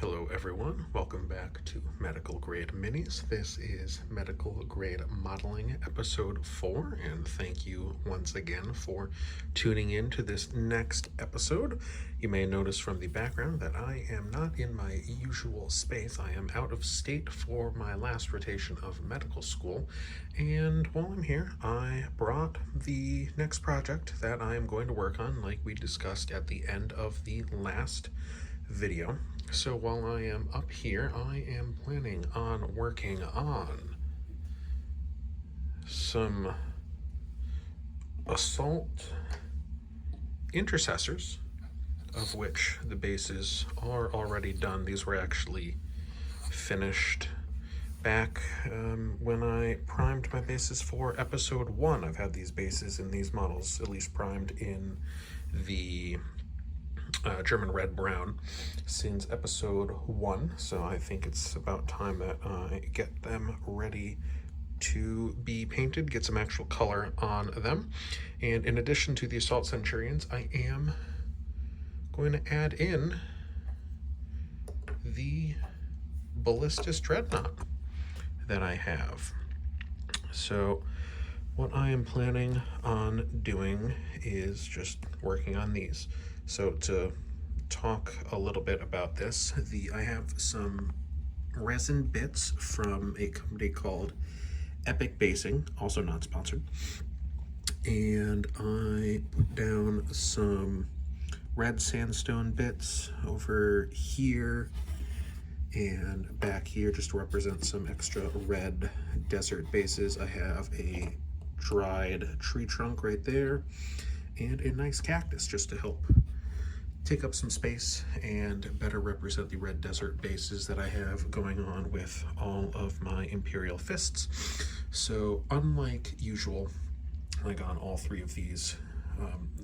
Hello everyone, welcome back to Medical Grade Minis. This is Medical Grade Modeling episode 4, and thank you once again for tuning in to this next episode. You may notice from the background that I am not in my usual space. I am out of state for my last rotation of medical school, and while I'm here, I brought the next project that I am going to work on, like we discussed at the end of the last video. So while I am up here, I am planning on working on some assault intercessors, of which the bases are already done. These were actually finished back when I primed my bases for episode 1. I've had these bases and these models at least primed in the German red brown since episode 1, so I think it's about time that I get them ready to be painted, get some actual color on them. And in addition to the assault Centurions, I am going to add in the Ballistus Dreadnought that I have. So what I am planning on doing is just working on these. So to talk a little bit about this, I have some resin bits from a company called Epic Basing, also not sponsored, and I put down some red sandstone bits over here and back here just to represent some extra red desert bases. I have a dried tree trunk right there and a nice cactus just to help take up some space and better represent the red desert bases that I have going on with all of my Imperial Fists. So unlike usual, like on all three of these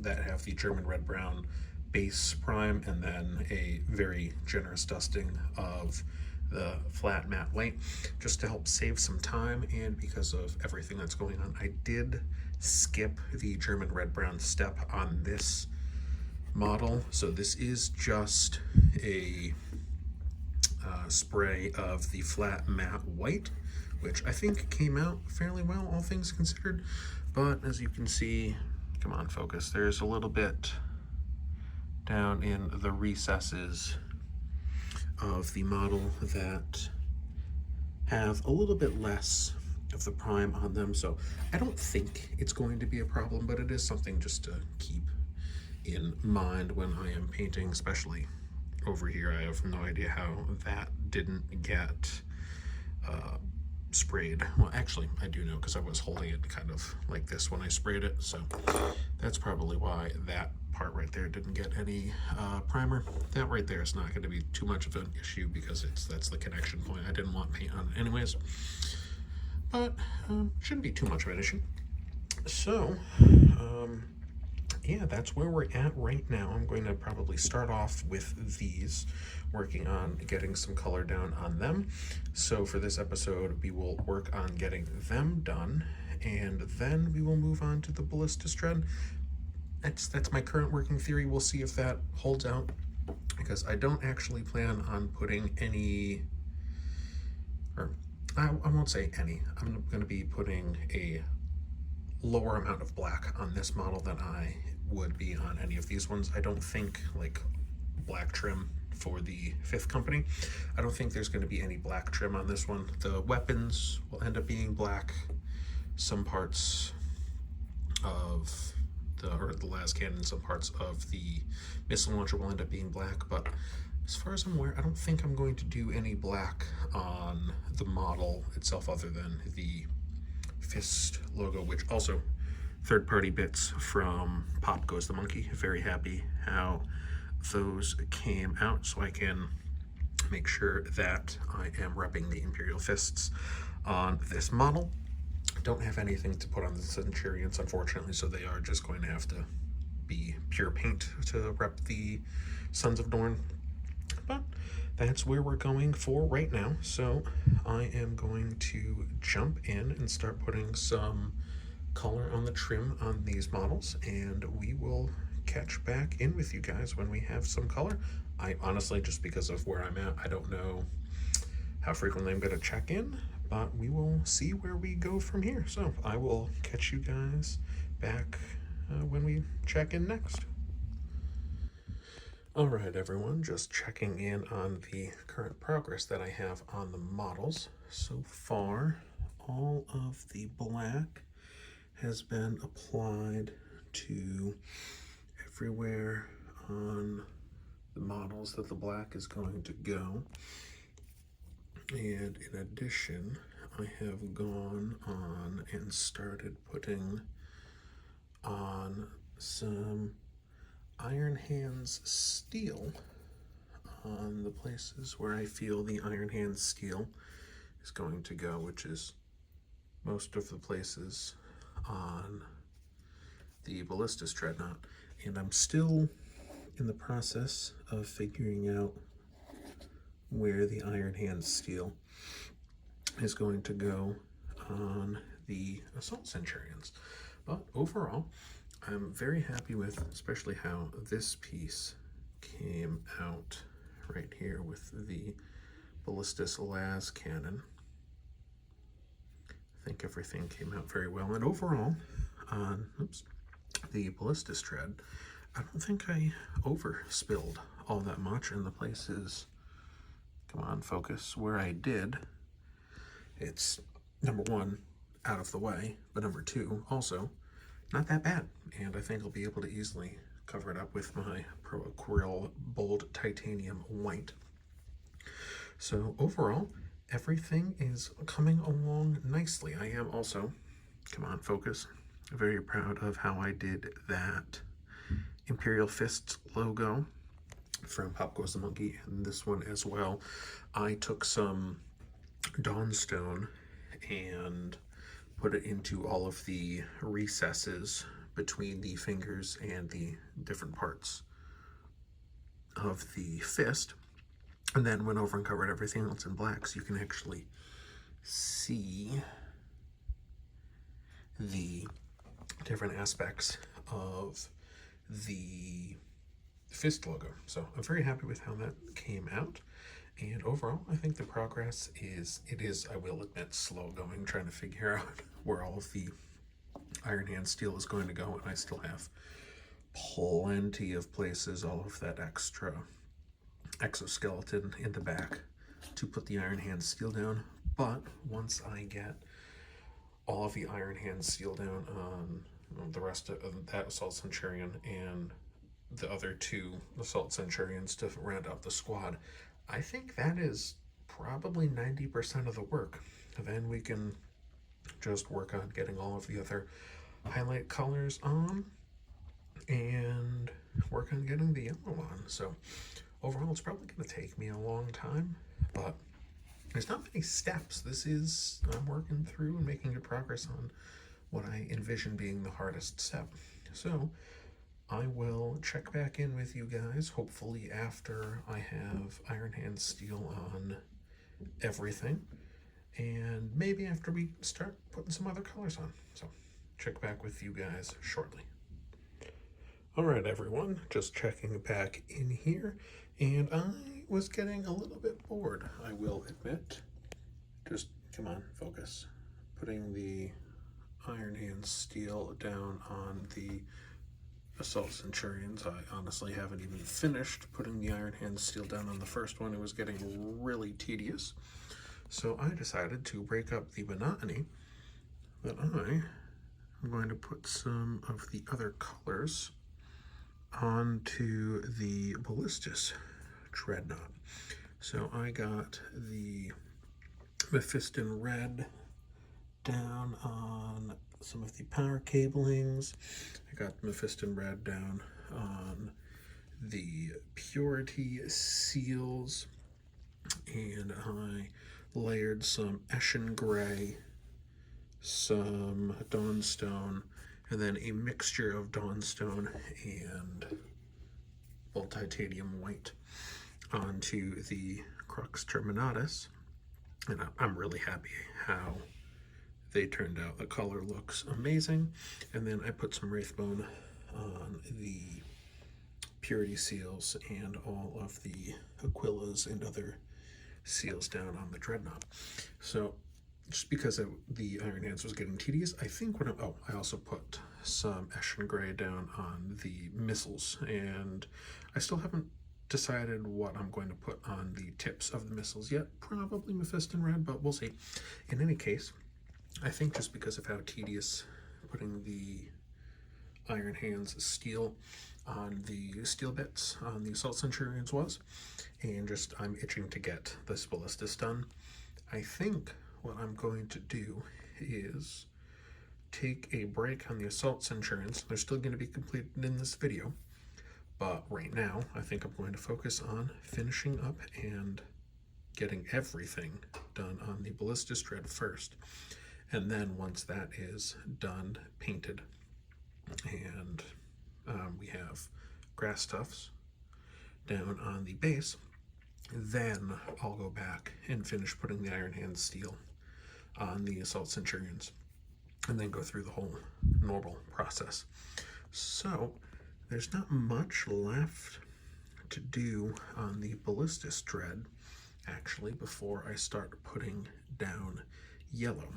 that have the German red brown base prime and then a very generous dusting of the flat matte white, just to help save some time, and because of everything that's going on, I did skip the German red brown step on this model. So this is just a spray of the flat matte white, which I think came out fairly well, all things considered. But as you can see, come on, focus, there's a little bit down in the recesses of the model that have a little bit less of the prime on them. So I don't think it's going to be a problem, but it is something just to keep in mind when I am painting, especially over here. I have no idea how that didn't get sprayed. Well, actually, I do know because I was holding it kind of like this when I sprayed it, so that's probably why that part right there didn't get any primer. That right there is not going to be too much of an issue because that's the connection point. I didn't want paint on it anyways, but shouldn't be too much of an issue. So yeah, that's where we're at right now. I'm going to probably start off with these, working on getting some color down on them. So for this episode, we will work on getting them done, and then we will move on to the Ballistus Dread. That's my current working theory. We'll see if that holds out, because I don't actually plan on putting any, or I won't say any, I'm going to be putting a lower amount of black on this model than I would be on any of these ones. I don't think, like black trim for the 5th company, I don't think there's going to be any black trim on this one. The weapons will end up being black. Some parts of the las cannon, some parts of the missile launcher will end up being black, but as far as I'm aware, I don't think I'm going to do any black on the model itself other than the fist logo, which also third-party bits from Pop Goes the Monkey. Very happy how those came out, so I can make sure that I am repping the Imperial Fists on this model. Don't have anything to put on the Centurions, unfortunately, so they are just going to have to be pure paint to rep the Sons of Dorn. But that's where we're going for right now. So I am going to jump in and start putting some color on the trim on these models, and we will catch back in with you guys when we have some color I honestly, just because of where I'm at, I don't know how frequently I'm going to check in, but we will see where we go from here. So I will catch you guys back when we check in next. All right, everyone, just checking in on the current progress that I have on the models. So far, all of the black has been applied to everywhere on the models that the black is going to go. And in addition, I have gone on and started putting on some Iron Hands steel on the places where I feel the Iron Hands steel is going to go, which is most of the places on the Ballistus Dreadnought. And I'm still in the process of figuring out where the Iron Hands steel is going to go on the Assault Centurions. But overall, I'm very happy with especially how this piece came out right here with the Ballistus las cannon. I think everything came out very well. And overall, on the Ballistus tread, I don't think I overspilled all that much in the places, come on, focus, where I did. It's, number one, out of the way, but number two, also, not that bad. And I think I'll be able to easily cover it up with my Pro Acryl Bold Titanium White. So overall, everything is coming along nicely. I am also, come on, focus, very proud of how I did that Imperial Fist logo from Pop Goes the Monkey, and this one as well. I took some Dawnstone and put it into all of the recesses between the fingers and the different parts of the fist, and then went over and covered everything else in black, so you can actually see the different aspects of the fist logo. So I'm very happy with how that came out. And overall, I think the progress is, I will admit, slow going, trying to figure out where all of the Iron Hand steel is going to go. And I still have plenty of places, all of that extra exoskeleton in the back to put the Iron Hand steel down. But once I get all of the Iron Hand steel down on the rest of that Assault Centurion and the other two Assault Centurions to round out the squad, I think that is probably 90% of the work. Then we can just work on getting all of the other highlight colors on and work on getting the yellow on. So overall, it's probably going to take me a long time, but there's not many steps. This is, I'm working through and making good progress on what I envision being the hardest step. So I will check back in with you guys, hopefully after I have Iron Hand steel on everything, and maybe after we start putting some other colors on. So check back with you guys shortly. All right, everyone, just checking back in here, and I was getting a little bit bored, I will admit. Just, come on, focus. Putting the Iron Hand steel down on the Assault Centurions. I honestly haven't even finished putting the Iron Hand steel down on the first one. It was getting really tedious. So I decided to break up the monotony that I am going to put some of the other colors onto the Ballistus Dreadnought. So I got the Mephiston Red down on some of the power cablings. I got Mephiston Red down on the Purity seals, and I layered some Eshin Gray, some Dawnstone, and then a mixture of Dawnstone and Bold Titanium White onto the Crux Terminatus. And I'm really happy how they turned out. The color looks amazing. And then I put some Wraithbone on the purity seals and all of the Aquillas and other seals down on the Dreadnought. So just because the Iron Hands was getting tedious, I think I also put some Eshin Gray down on the missiles, and I still haven't decided what I'm going to put on the tips of the missiles yet. Probably Mephiston Red, but we'll see. In any case, I think just because of how tedious putting the Iron Hands steel on the steel bits on the Assault Centurions was, and just I'm itching to get this Ballistus done, I think what I'm going to do is take a break on the Assault Centurions. They're still going to be completed in this video, but right now I think I'm going to focus on finishing up and getting everything done on the Ballistus Dread first. And then once that is done, painted, and we have grass tufts down on the base, then I'll go back and finish putting the Iron Hand steel on the Assault Centurions, and then go through the whole normal process. So there's not much left to do on the Ballistus Dread, actually, before I start putting down yellow.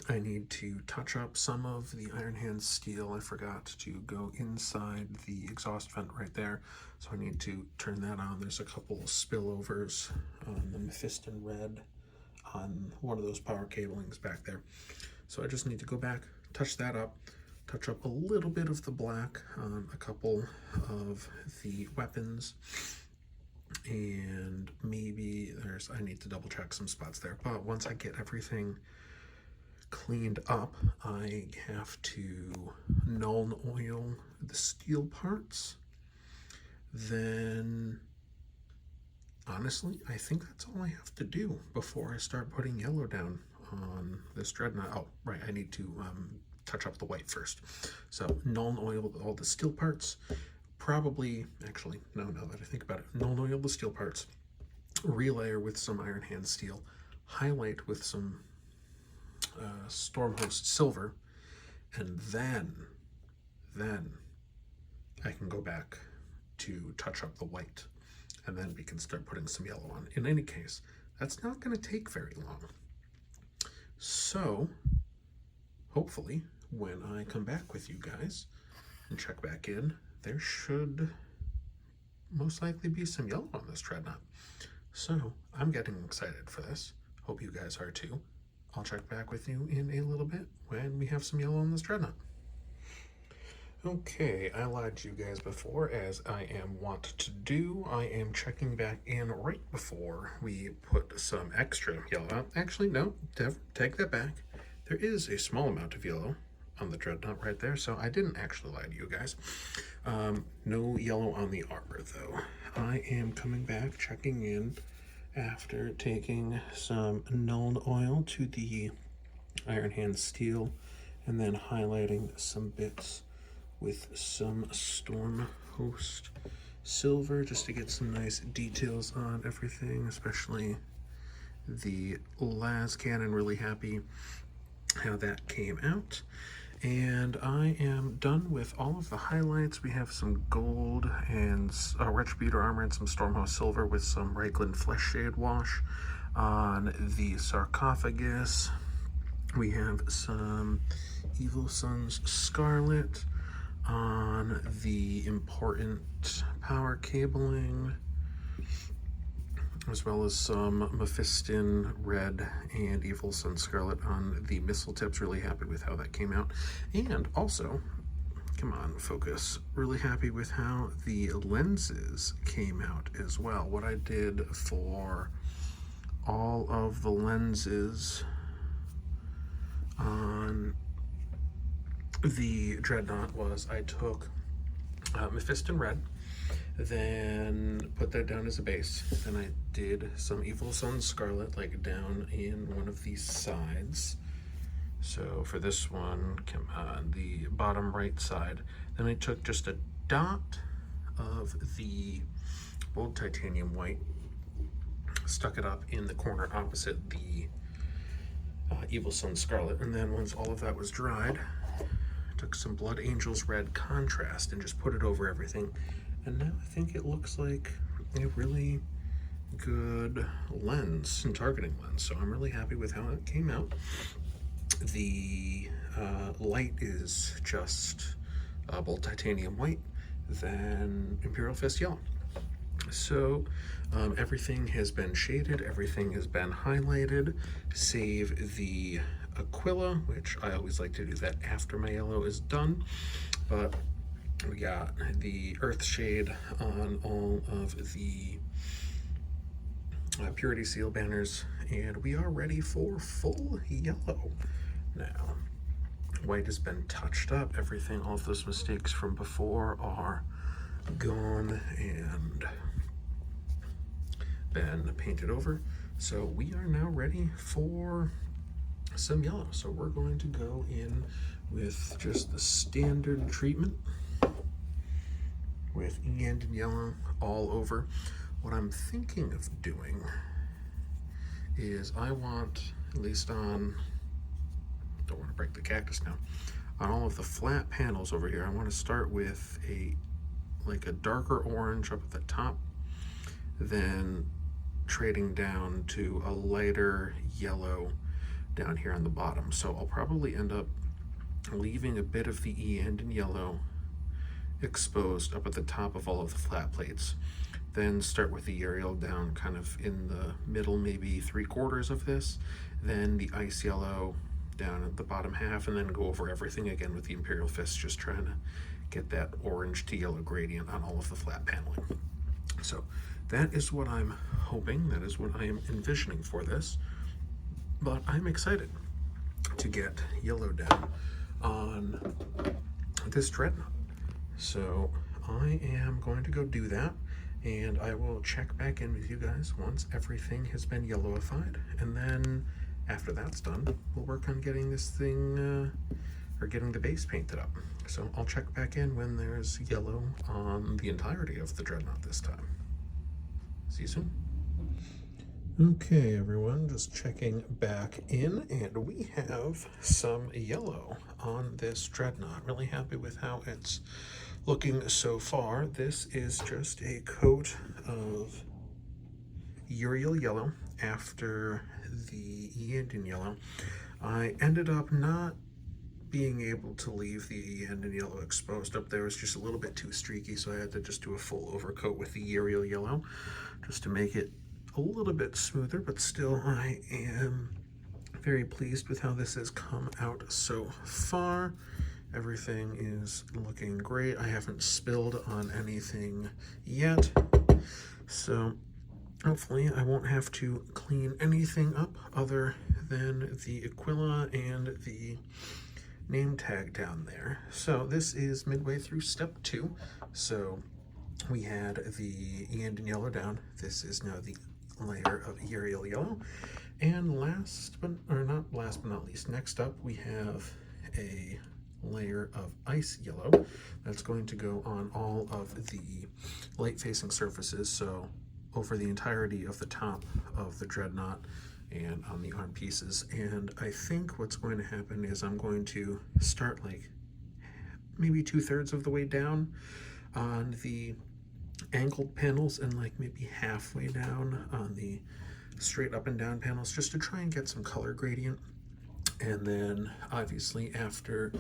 I need to touch up some of the Iron Hand steel. I forgot to go inside the exhaust vent right there, so I need to turn that on. There's a couple of spillovers on the Mephiston Red on one of those power cablings back there. So I just need to go back, touch that up, touch up a little bit of the black on a couple of the weapons, and maybe I need to double check some spots there. But once I get everything cleaned up, I have to null oil the steel parts. Then honestly, I think that's all I have to do before I start putting yellow down on this Dreadnought. Oh, right, I need to touch up the white first. So null oil all the steel parts. Probably, actually, no, now that I think about it, null oil the steel parts, relayer with some Iron Hand steel, highlight with some Stormhost silver, and then I can go back to touch up the white, and then we can start putting some yellow on. In any case, that's not going to take very long. So hopefully when I come back with you guys and check back in, there should most likely be some yellow on this Dreadnought. So I'm getting excited for this. Hope you guys are too. I'll check back with you in a little bit when we have some yellow on this Dreadnought. Okay, I lied to you guys before, as I am wont to do. I am checking back in right before we put some extra yellow on. Actually, no, take that back. There is a small amount of yellow on the Dreadnought right there, so I didn't actually lie to you guys. No yellow on the armor, though. I am coming back, checking in after taking some null oil to the Iron Hand steel, and then highlighting some bits with some Stormhost silver just to get some nice details on everything, especially the las cannon. Really happy how that came out. And I am done with all of the highlights. We have some gold and Retributor armor and some Stormhost silver with some Reichland Flesh Shade wash on the sarcophagus. We have some Evil Sun's Scarlet on the important power cabling, as well as some Mephiston Red and Evil Sun Scarlet on the missile tips. Really happy with how that came out. And also, come on, focus, really happy with how the lenses came out as well. What I did for all of the lenses on the Dreadnought was I took Mephiston Red, then put that down as a base. Then I did some Evil Sun Scarlet, like down in one of these sides. So for this one, come on the bottom right side. Then I took just a dot of the Bold Titanium White, stuck it up in the corner opposite the Evil Sun Scarlet, and then once all of that was dried, took some Blood Angels Red Contrast and just put it over everything. And now I think it looks like a really good lens and targeting lens. So I'm really happy with how it came out. The light is just bold titanium white, then Imperial Fist yellow. So everything has been shaded, everything has been highlighted, save the Aquila, which I always like to do that after my yellow is done. But we got the earth shade on all of the purity seal banners, and we are ready for full yellow. Now, white has been touched up, everything, all of those mistakes from before are gone and been painted over. So we are now ready for some yellow. So we're going to go in with just the standard treatment with and yellow all over. What I'm thinking of doing is I want, at least on, don't want to break the cactus now, on all of the flat panels over here, I want to start with like a darker orange up at the top, then trading down to a lighter yellow down here on the bottom. So I'll probably end up leaving a bit of the end in yellow exposed up at the top of all of the flat plates. Then start with the Ariel down kind of in the middle, maybe 3/4 of this, then the ice yellow down at the bottom half, and then go over everything again with the Imperial Fist, just trying to get that orange to yellow gradient on all of the flat paneling. So that is what I'm hoping, that is what I am envisioning for this, but I'm excited to get yellow down on this Dreadnought. So I am going to go do that, and I will check back in with you guys once everything has been yellowified, and then after that's done, we'll work on getting this thing, or getting the base painted up. So I'll check back in when there's yellow on the entirety of the Dreadnought this time. See you soon. Okay, everyone, just checking back in, and we have some yellow on this Dreadnought. Really happy with how it's looking so far. This is just a coat of Uriel yellow after the Eandon yellow. I ended up not being able to leave the Eandon yellow exposed up there. It was just a little bit too streaky, so I had to just do a full overcoat with the Uriel yellow just to make it a little bit smoother, but still I am very pleased with how this has come out so far. Everything is looking great. I haven't spilled on anything yet, so hopefully I won't have to clean anything up other than the Aquila and the name tag down there. So this is midway through step 2. So we had the Eandon yellow down. This is now the layer of Uriel yellow. And last but not least, next up we have a layer of ice yellow that's going to go on all of the light facing surfaces, so over the entirety of the top of the Dreadnought and on the arm pieces. And I think what's going to happen is I'm going to start like maybe 2/3 of the way down on the angled panels and like maybe halfway down on the straight up and down panels, just to try and get some color gradient. And then obviously after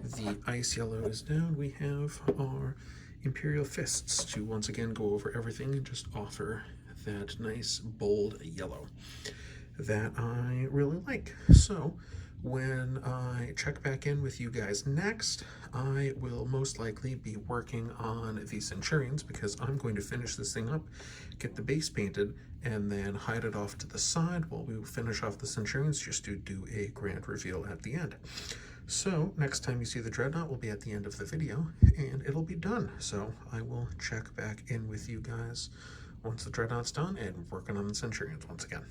the ice yellow is down, we have our Imperial Fists to once again go over everything and just offer that nice bold yellow that I really like. So when I check back in with you guys next, I will most likely be working on the Centurions, because I'm going to finish this thing up, get the base painted, and then hide it off to the side while we finish off the Centurions, just to do a grand reveal at the end. So next time you see the Dreadnought will be at the end of the video, and it'll be done. So I will check back in with you guys once the Dreadnought's done and working on the Centurions once again.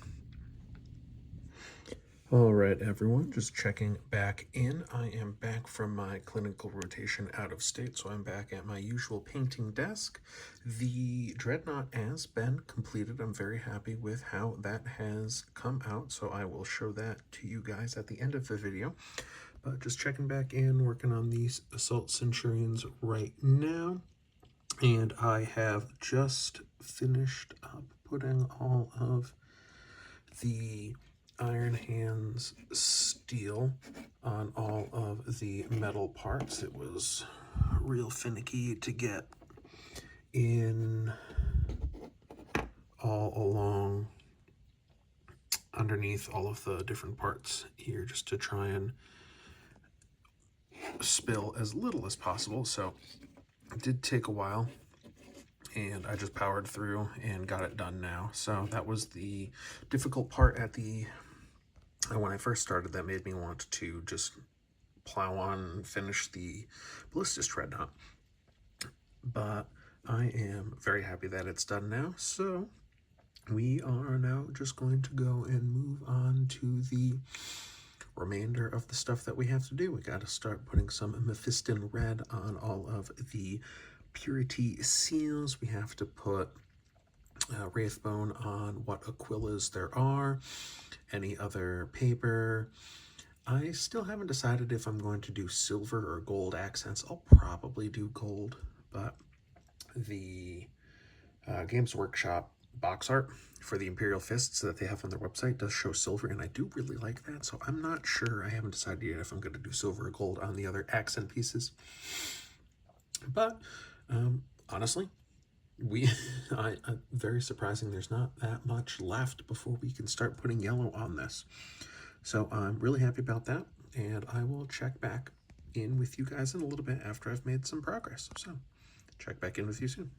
All right, everyone, just checking back in. I am back from my clinical rotation out of state, so I'm back at my usual painting desk. The Dreadnought has been completed. I'm very happy with how that has come out, so I will show that to you guys at the end of the video. But just checking back in, working on these Assault Centurions right now. And I have just finished up putting all of the Iron Hands steel on all of the metal parts. It was real finicky to get in all along underneath all of the different parts here, just to try and spill as little as possible. So it did take a while, and I just powered through and got it done now. So that was the difficult part at the when I first started. That made me want to just plow on and finish the Ballistus Dreadnought. But I am very happy that it's done now. So we are now just going to go and move on to the remainder of the stuff that we have to do. We got to start putting some Mephiston red on all of the Purity seals. We have to put Wraithbone on what Aquillas there are, any other paper. I still haven't decided if I'm going to do silver or gold accents. I'll probably do gold, but the Games Workshop box art for the Imperial Fists that they have on their website does show silver, and I do really like that, so I'm not sure. I haven't decided yet if I'm going to do silver or gold on the other accent pieces. But honestly, very surprising there's not that much left before we can start putting yellow on this. So I'm really happy about that, and I will check back in with you guys in a little bit after I've made some progress. So check back in with you soon.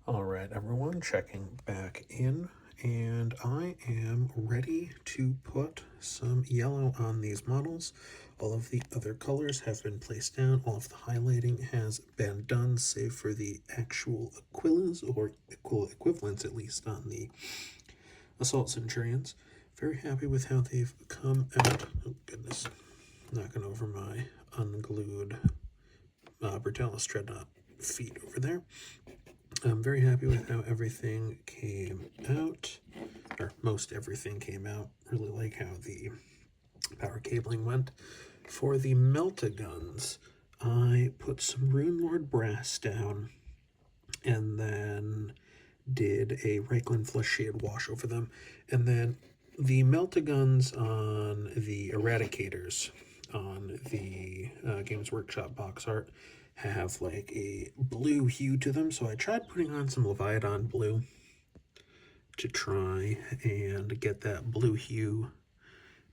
All right, everyone, checking back in, and I am ready to put some yellow on these models. All of the other colors have been placed down. All of the highlighting has been done, save for the actual Aquillas, or equivalents at least, on the Assault Centurions. Very happy with how they've come out. Oh, goodness. Knocking over my unglued Brutalis Dreadnought feet over there. I'm very happy with how everything came out, or most everything came out. Really like how the power cabling went. For the Meltaguns, I put some Runelord brass down, and then did a Reichland Flesh Shade wash over them, and then the Meltaguns on the Eradicators on the Games Workshop box art have like a blue hue to them, so I tried putting on some Leviathan blue to try and get that blue hue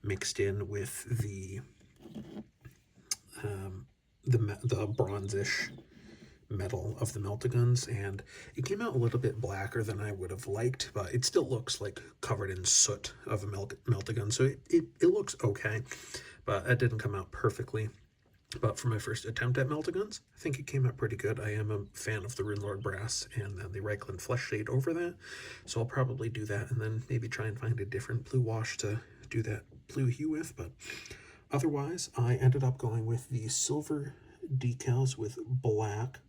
mixed in with the bronzish metal of the Meltaguns, and it came out a little bit blacker than I would have liked, but it still looks like covered in soot of a Meltagun, so it looks okay, but it didn't come out perfectly. But for my first attempt at Meltaguns, I think it came out pretty good. I am a fan of the Runelord brass and then the Reichland Flesh Shade over that, so I'll probably do that and then maybe try and find a different blue wash to do that blue hue with. But otherwise, I ended up going with the silver decals with black,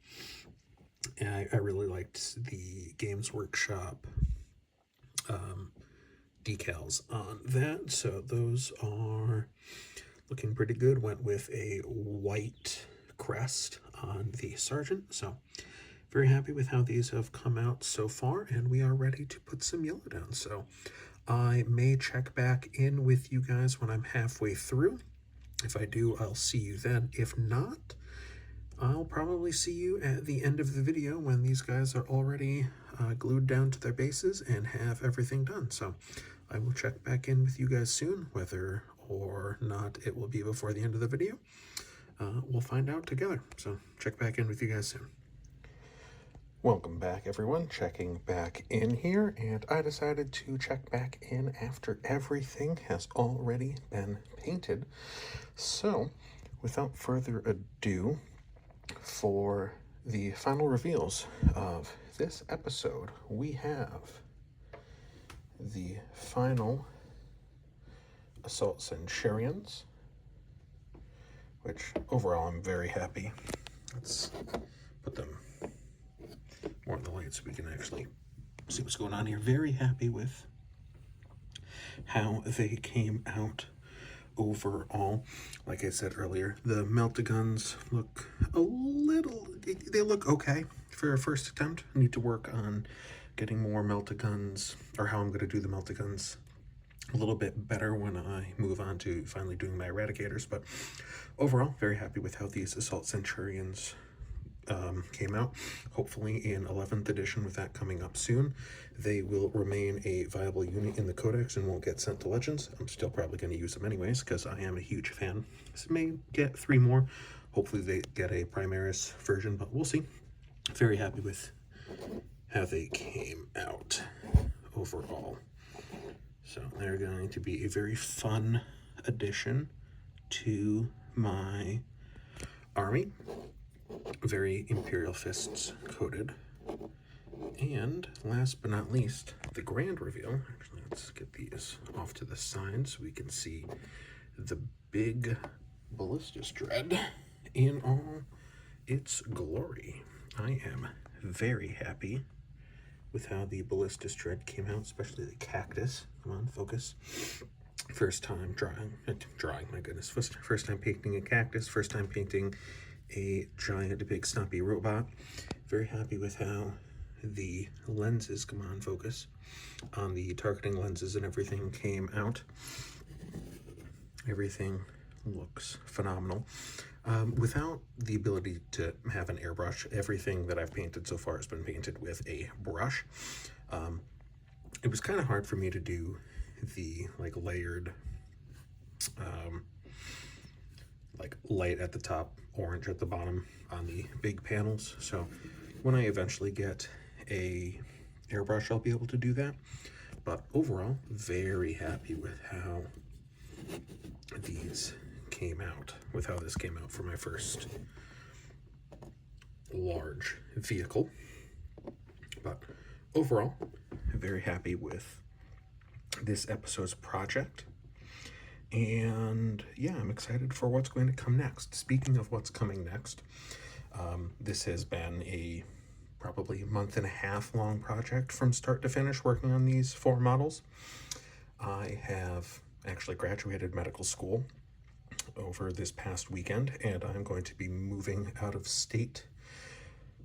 and I really liked the Games Workshop decals on that, so those are looking pretty good. Went with a white crest on the Sergeant, so very happy with how these have come out so far, and we are ready to put some yellow down. So I may check back in with you guys when I'm halfway through. If I do, I'll see you then. If not, I'll probably see you at the end of the video when these guys are already glued down to their bases and have everything done. So I will check back in with you guys soon. Whether or not it will be before the end of the video, we'll find out together. So check back in with you guys soon. Welcome back, everyone. Checking back in here, and I decided to check back in after everything has already been painted. So without further ado, for the final reveals of this episode, we have the final Assault Centurions, which overall I'm very happy. Let's put them more in the light so we can actually see what's going on here. Very happy with how they came out overall. Like I said earlier, the Melt-A-Guns look a little, they look okay for a first attempt. I need to work on getting more Melt-A-Guns, or how I'm going to do the Melt-A-Guns a little bit better when I move on to finally doing my Eradicators. But overall, very happy with how these Assault Centurions came out. Hopefully in 11th edition, with that coming up soon, they will remain a viable unit in the Codex and won't get sent to Legends. I'm still probably going to use them anyways because I am a huge fan. So may get 3 more. Hopefully they get a Primaris version, but we'll see. Very happy with how they came out overall. So they're going to be a very fun addition to my army. Very Imperial Fists coated. And last but not least, the grand reveal. Actually, let's get these off to the side so we can see the big Ballistus Dread in all its glory. I am very happy with how the Ballistus Dread came out, especially the cactus. Come on, focus. First time drawing, my goodness. First time painting a cactus, first time painting a giant, big, stumpy robot. Very happy with how the lenses, come on, focus, on the targeting lenses and everything came out. Everything looks phenomenal. Without the ability to have an airbrush, everything that I've painted so far has been painted with a brush. It was kind of hard for me to do the like layered, like light at the top, orange at the bottom on the big panels. So when I eventually get a airbrush, I'll be able to do that. But overall, very happy with how these came out, with how this came out for my first large vehicle. But overall, very happy with this episode's project. And yeah, I'm excited for what's going to come next. Speaking of what's coming next, this has been a probably month-and-a-half long project from start to finish working on these 4 models. I have actually graduated medical school over this past weekend, and I'm going to be moving out of state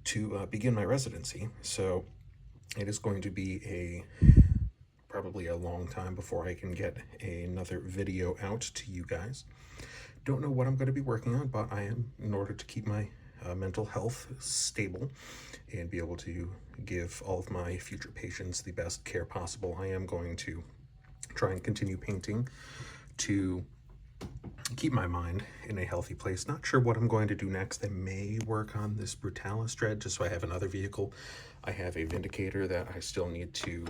to begin my residency. So it is going to be probably a long time before I can get another video out to you guys. Don't know what I'm going to be working on, but I am, in order to keep my mental health stable and be able to give all of my future patients the best care possible, I am going to try and continue painting to keep my mind in a healthy place. Not sure what I'm going to do next. I may work on this Brutalis Dread just so I have another vehicle. I have a Vindicator that I still need to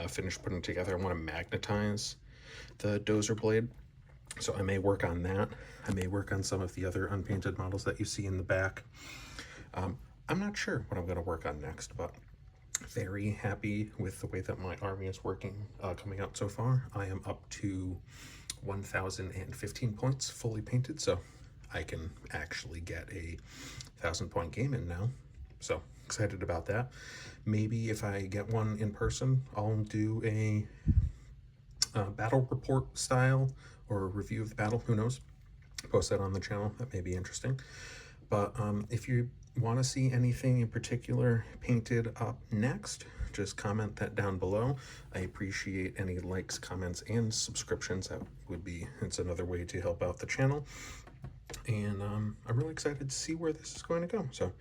finish putting together. I want to magnetize the dozer blade, so I may work on that. I may work on some of the other unpainted models that you see in the back. I'm not sure what I'm going to work on next, but very happy with the way that my army is working, coming out so far. I am up to 1,015 points fully painted, so I can actually get a 1,000-point game in now. So excited about that. Maybe if I get one in person, I'll do a battle report style or a review of the battle. Who knows? Post that on the channel. That may be interesting. But if you want to see anything in particular painted up next, just comment that down below. I appreciate any likes, comments, and subscriptions. That would be, it's another way to help out the channel. And I'm really excited to see where this is going to go. So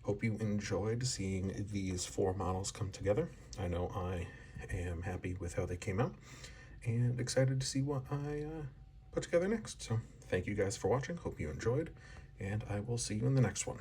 hope you enjoyed seeing these 4 models come together. I know I am happy with how they came out and excited to see what I put together next. So thank you guys for watching. Hope you enjoyed, and I will see you in the next one.